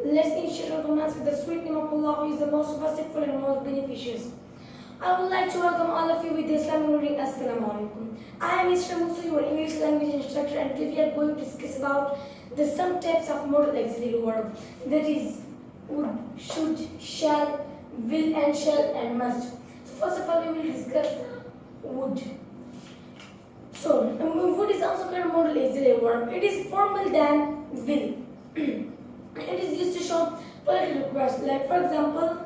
Let's initiate our comments with the sweet name of Allah, who is the most merciful and most beneficious. I would like to welcome all of you with the Islamic greeting. Assalamu alaikum. I am Mr. Musa, your English language instructor, and today we are going to discuss about the some types of modal auxiliary verb. That is would, should, shall, will, and shall, and must. So first of all, we will discuss the would. So would is also called modal auxiliary verb. It is formal than will. It is used to show polite requests. Like for example,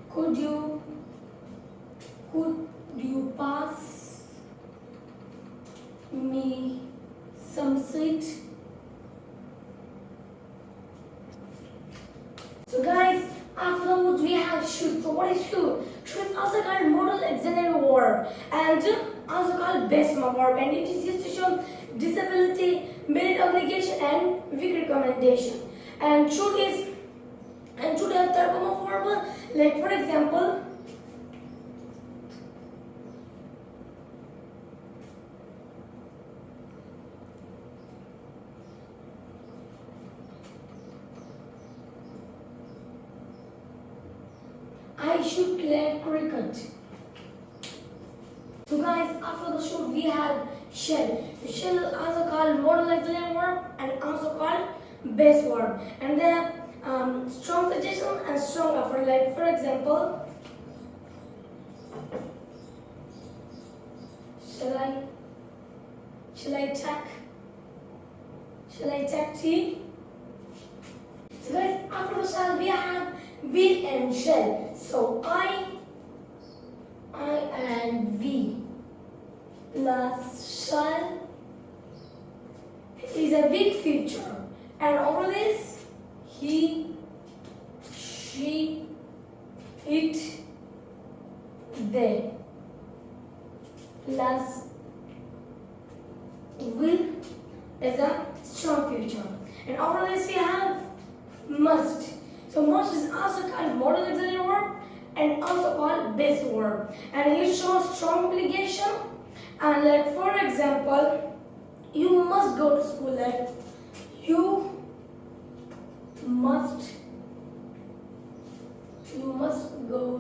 could you pass me some sweet? So guys, after the would we have should. So what is should? Should is also called modal auxiliary verb and also called base verb, and it is used to show disability, merit obligation, and weak recommendation. And should have third form of verb. Like for example, I should play cricket. So guys, after the should we have shall. Shall is also called modal auxiliary verb and also called base verb. And they have strong suggestion and strong offer. Like for example, shall I take tea? So guys, after the shall we have will and shall. So I and we plus shall is a big feature, and over this he, she, it, they plus will is a strong future, and over this we have must. So must is also called modal auxiliary verb and also called base verb, and it shows strong obligation. And like for example, you must go to school. Like you must go